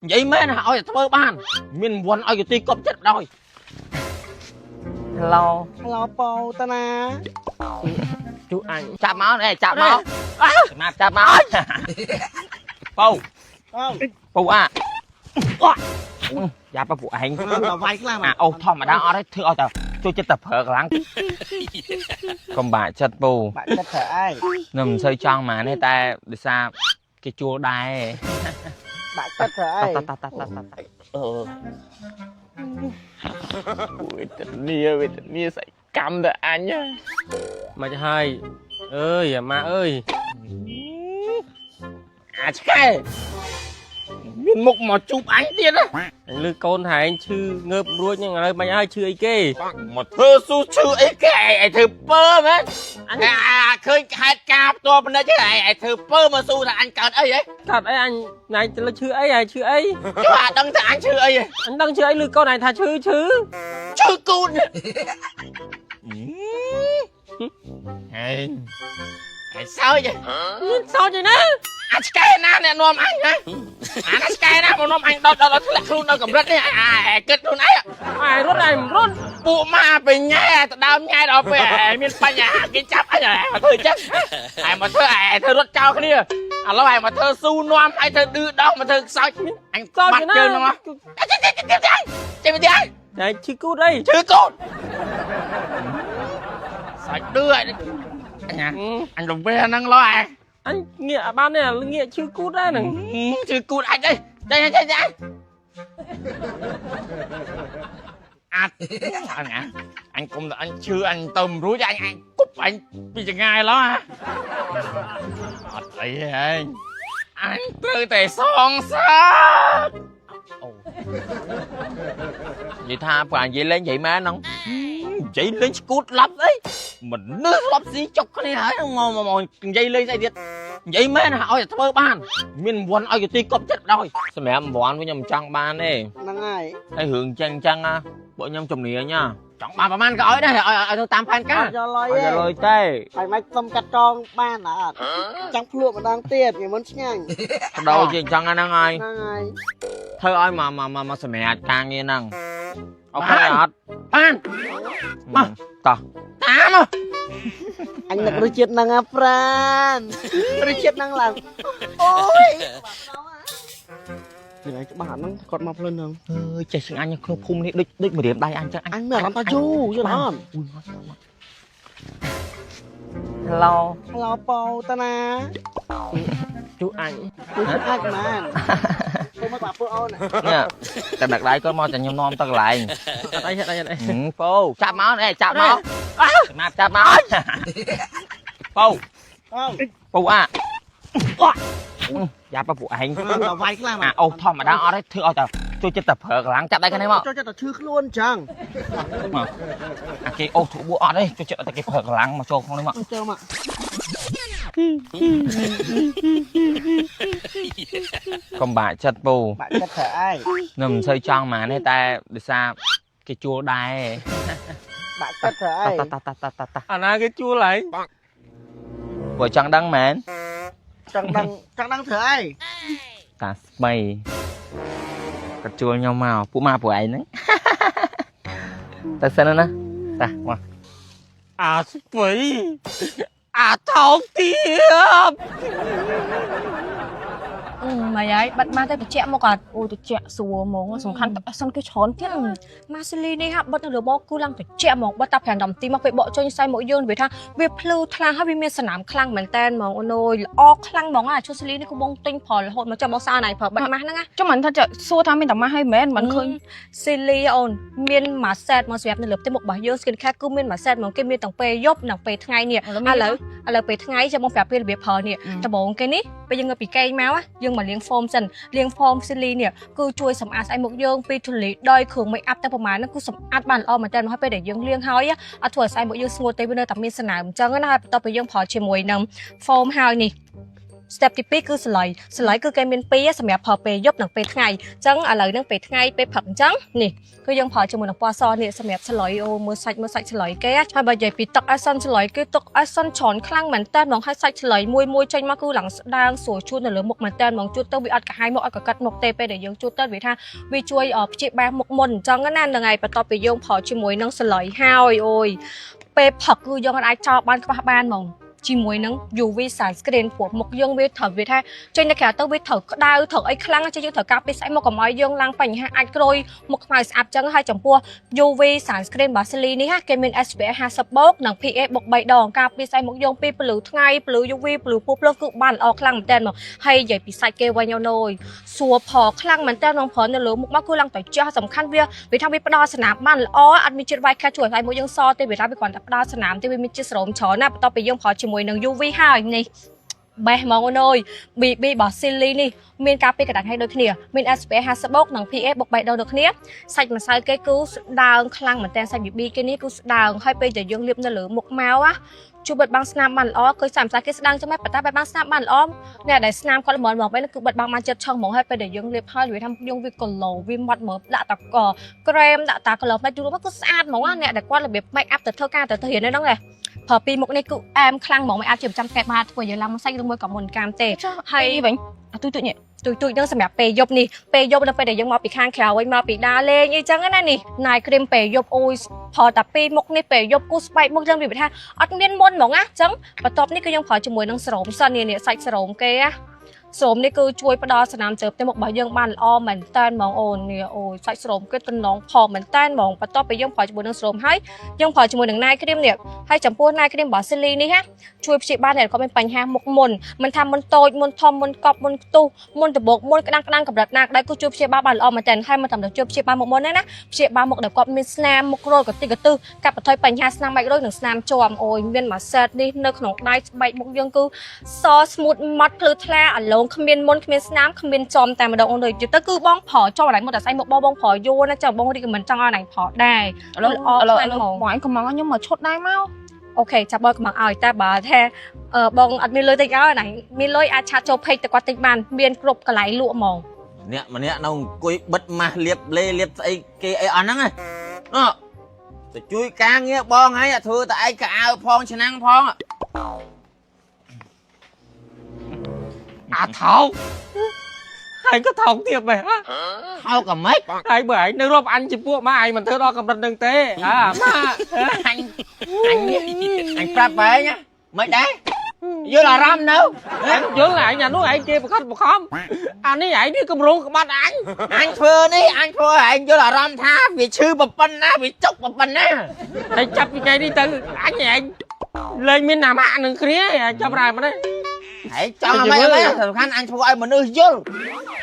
vậy mấy nè ôi thơ ban mình quần ôi tí cọp chết rồi hello hello Paul ta nè chú anh chạm máu này chạm máu chạm máu Paul Paul à dạ bà phụ anh ô thom mà đang ở đấy thưa ôi tao tôi chết tập hợp lắm còn bà chất bù bạn chất thở ai nằm xây trăng mà này ta để sao cái chua đai bạn chất thở ai ui tình nia sẽ cầm được anh nhá mà hai ơi má ơi à cái viên mục mà chụp ánh tiền á anh lư con thầy anh chư ngợp ruột nhưng mà mày ai chư ấy kê một thơ su chữ ấy cái ai thử bơ mà anh khơi hai cạp to bên đây chứ ai thử bơ mà su là anh cần ấy ấy thật ấy anh này là chư ấy à chư ấy chứ à đăng thả anh chữ ấy anh đăng chư ấy lư con này thà chư chữ cún sao vậy sao vậy nè anh cái na nè nom anh hả anh cái na mà nom anh đâu đâu là luôn đâu cầm rất đấy kết luôn ấy ai rốt này rốt bộ ma về nhai đau nhai đó về miền Tây nhà cái chấp anh này mà thôi chứ ai mà thơ rốt cao cái đi lâu ai mà thơ su nom ai thơ đưa đâu mà thơ sao anh sao bắt vậy chơi nó chơi bên đây này chư cút đây chứ con sao đưa anh nhà anh đồng ve năng lo anh nghĩa ban này là nghĩa chư cút đây nè chữ cút anh đây đây anh cũng là anh chưa anh tôm rúi cho anh cúp anh bây giờ ngay đó hả ấy anh tư tề son sát vậy tha bạn vậy lên vậy má nó vậy lên cút lắm đấy mình nước lắm gì chọc cái này hả mà dây lên dây điện vậy mấy nè ôi thơ ban mình quần ôi tí cọp chết rồi sao mẹ em bọn với nhầm trăng ban đi năng ai hay hưởng chăng à bộ nhầm chồng nìa nha chọn bà man cái ơi đây ơi tôi tam phan cá cho lôi rồi tê phải mày xông cắt tròn ban à chẳng phượng mà đang tiệt thì muốn nhanh đâu chị chăng anh năng ai năng ai thôi ơi mà sao mẹ càng nghe năng ok hết ban tao tám à anh là cái chuyện năng à Fran cái chuyện năng là ôi thì này các bạn nó còn mọc lên không chạy sang anh không phun đi đích một điểm đây anh chắc anh mẹ làm tao chu chứ nó hello hello Paul ta nè chú anh chú anh mà tôi mới bảo Paul này nha tao đặt đây có mo cho nhom nom tao lại đây phô chạm máu này chạm máu chạm máu phô phô à dạ bà phụ anh à ô thom mà đang ở đấy thưa ôi tao tôi chết tập hợp lắng chạm đây cái này mà cho tao chư luôn chẳng cái ô thủ búa ở đây tôi chết cái hợp lắng mà cho không đấy mà chơi mà còn bà chất bù bạn chất thở ai nằm xây trăng mà này ta để sao cái chua đai bạn chất thở ai anh ai cái chua lại vợ chồng đăng mến chẳng đang thở ai ta mày cái chua nhau màu phụ ma của anh đấy ta xem nó ta qua à phí à thấu tiếp mày ấy bắt ma tay bị chẹm một card ôi tôi chẹm xuống mong sủng khăn tập xong cái chón thiết Marceline ha bắt được bó cú lăng phải chẹm một bắt tập hàng đầm tim mà phải bỏ cho như sai mỗi dương về thang về pleu thang hay miền sân nám khăngเหมือนtên mong ôi nôi o khăng mong à cho Marceline cũng bông tinh phò là hội mà cho bao xa này phò bắt ma nữa nghe cho mình thật xua thang mình tập ma hay mến mình khơi Silly on miền mà set mà dẹp nên lập tới một bài dương skin khác cứ miền mà set mà cái miền tầng pe dốc nằng pe thay nè là pe thay cho mong phải pe biệt phò nè cho bộ cái ní bây giờ người bị cây máu á dương mà liên form dần liên form Silly nè cứ chui sầm ai một dương pi thuần lý đôi khường mấy áp tớiประมาณ nó cứ sầm áp bàn o mà tên nó hayไปđể dương liên hói áถั่วsai một dương ngồi tới bên nơi tập miênสนามจังก็น่าต่อไปdươngพอเชมวยนำ form หาวนี่ step ទី2គឺស្លៃគឺគេមាន2សម្រាប់ប្រើពេលយប់និងពេលថ្ងៃអញ្ចឹងឥឡូវហ្នឹងពេលថ្ងៃពេលព្រឹកអញ្ចឹងនេះគឺយើងប្រើជាមួយនឹងពណ៌សនេះសម្រាប់ស្លៃអូមើលសាច់ស្លៃគេហើយបើនិយាយពីទឹកអេសិនស្លៃគឺទឹកអេសិនច្រើនខ្លាំងមែនតើហ្មងហើយសាច់ស្លៃមួយចេញមកគឺឡើងស្ដើងស្រួលជូតនៅលើមុខមែនតើហ្មងជូតទៅវាអត់កាហាយមុខអត់កកាត់មុខទេពេលដែលយើងជូតទៅវាថាវាជួយព្យាបាលមុខមុនអញ្ចឹងណាហ្នឹងហើយបន្ទាប់ពីយើងប្រើជាមួយនឹងស្លៃហើយអូយពេលផឹកគឺយើងអាចចោលបានខ្វះបានហ្មងជាមួយនឹង UV sunscreen ព្រោះមុខយើងវាត្រូវវាថាចេញទៅក្រៅទៅវាត្រូវក្តៅត្រូវអីខ្លាំងចឹងយើងត្រូវការពារស្អែកមុខកុំឲ្យយើងឡើងបញ្ហាអាចក្រួយមុខខ្មៅស្អាប់ចឹងហើយចំពោះ UV sunscreen របស់ Silly នេះគេមាន SPF 50 បូកនិង PA បូក3ដងការពារស្អែកមុខយើងពីពន្លឺថ្ងៃពន្លឺ UV ពន្លឺពណ៌ភ្លើងគឺបានល្អខ្លាំងមែនតើមកហើយនិយាយពីសាច់គេវិញអូនអើយសួរផខ្លាំងមែនតើក្នុងប្រើនៅលើមុខមកគឺឡើងតែចាស់សំខាន់វាថាវាផ្ដល់ស្នាមបានល្អអត់មានជាតិ white cast ជួយឲ្យមុខយើងសទេវាថាវាគ្រាន់តែផ្ដល់ស្នាមទេវាមានជាតិស្រោមច្រើនណាស់បន្ទាប់ពីយើងប្រើជាមួយនឹង UV ហើយនេះបេះមកអូនអើយ BB របស់ Silly នេះមានការពារកណ្ដាលឲ្យដូចគ្នាមាន SPF 50 បូកនិង PA បូក3ដងដូចគ្នាសាច់ម្សៅគេគឺស្ដើងខ្លាំងមែនតើសាច់ BB គេនេះគឺស្ដើងហើយពេលដែលយើងលាបនៅលើមុខមកជួយបិទបាំងស្នាមបានល្អគឺសាច់ម្សៅគេស្ដើងចឹងតែប៉ុន្តែបិទបាំងស្នាមបានល្អអ្នកដែលស្នាមគាត់ល្មមមកពេលគឺបិទបាំងបានចិត្តឆឹងហ្មងហើយពេលដែលយើងលាបហើយវាថាយើងវាកឡូវាម៉ត់មើលដាក់តាក្រែមដាក់តាកឡូផ្នែកយូរមកគឺស្អាតហ្មងអ្នកដែលគាត់របៀប make up ទៅធ្វើការទៅរៀននៅហ្នឹងដែរប្រើពីមុខនេះគឺអែមខ្លាំងហ្មងមិនអាចជាប្រចាំថ្ងៃបានធ្វើយើងឡើងមកសាច់ឬមួយក៏មុនកាមទេហើយវិញទុយនឹងសម្រាប់ពេលយប់នេះពេលយប់នៅពេលដែលយើងមកពីខាងក្រៅវិញមកពីដើរលេងអីចឹងណានេះណៃគ្រីមពេលយប់អូយប្រើតែពីមុខនេះពេលយប់គូស្បែកមុខចឹងវាថាអត់មានមុនហ្មងណាចឹងបន្ទាប់នេះគឺយើងប្រើជាមួយនឹងស្រោមសិននេះសាច់ស្រោមគេស្រោមនេះគឺជួយផ្ដល់ស្នាមជើបទៅមុខរបស់យើងបានល្អមែនតើហ្មងអូននេះអូយសាច់ស្រោមគេតំណងផមែនតើហ្មងបន្ទាប់ពីយើងប្រើជាមួយនឹងស្រោមហើយយើងប្រើជាមួយនឹងណៃគ្រីមនេះហើយចំពោះណៃគ្រីមរបស់ Silly នេះជួយព្យាបាលអ្នកគាត់មានបញ្ហាមុខមុនមិនថាមុនតូចមុនធំមុនកប់មុនខ្ទុះមុនដបោកមុនក្តាំងកម្រិតណាក៏ដោយគឺជួយព្យាបាលបានល្អមែនតើហើយមិនត្រឹមតែជួយព្យាបាលមុខមុនទេណាព្យាបាលមុខដែលគាត់មានស្នាមមុខរលកតិកទឺកាត់បន្ថយបញ្ហាស្នាមបែករុយនិងស្នាមជាំអូយមានមួយសេតនេះនៅក្នុងដៃស្បែកមុខយើងគឺស smooth ម៉ត់ភ្លឺថ្លាអាឡូងគ្មានមុនគ្មានស្នាមគ្មានចំតែម្ដងអូនទៅទៅគឺបងប្រើចុះអត់មកតែស្អីមកបងប្រើយូរណាចាំបងរីកមិនចង់ឲ្យណៃប្រើដែរឥឡូវបងឯងកំងខ្ញុំមកឈុតដែរមកអូខេចាប់បងកំងឲ្យតែបើថាបងអត់មានលុយតិចឲ្យណៃមានលុយអាចឆាតចូលពេកទៅគាត់តិចបានមានគ្រប់កន្លែងលក់ហ្មងអ្នកម្នាក់នៅអង្គុយបិទម៉ាស់លាបលេលាបស្អីគេអីអស់ហ្នឹងទៅជួយការងារបងហើយធ្វើតែឯងកៅអៅផងឆ្នាំងផងអាថោកហើយក៏ថោកទៀតបែបថោកក៏មិនហើយបើឯងនៅរាប់អញជាពួកម៉ាឯងមិនធ្វើដល់កម្រិតនឹងទេម៉ាអញប្រាប់បែងមិនដែរយល់អារម្មណ៍នៅយល់ឯងអានោះឯងគេបង្ខំអានេះឯងនេះគម្រោងក្បត់អញធ្វើនេះអញធ្វើឯងយល់អារម្មណ៍ថាវាឈឺប៉ុណ្ណាវាចុកប៉ុណ្ណាហើយចាប់ពីថ្ងៃនេះទៅអញឯងលែងមានអាម៉ាក់នឹងគ្នាចាប់ដើមនេះឯងចង់អ្វីសំខាន់អញធ្វើឲ្យមនុស្សយល់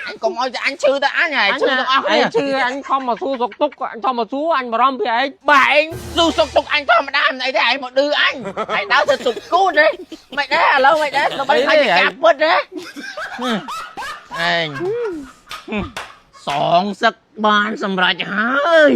អញកុំឲ្យតែអញឈឺទៅអញឯងឈឺទាំងអស់គ្នាឈឺអញខំមកសួរសុកទុកអញខំមកសួរអញបារម្ភពីឯងបើឯងសួរសុកទុកអញធម្មតាមិនអីទេឯងមកឌឺអញឯងដើរទៅទុកគូនទេមិនដែរឥឡូវមិនដែរទៅបីឲ្យកាប់ពិតទេឯងសងសឹកបានសម្រេចហើយ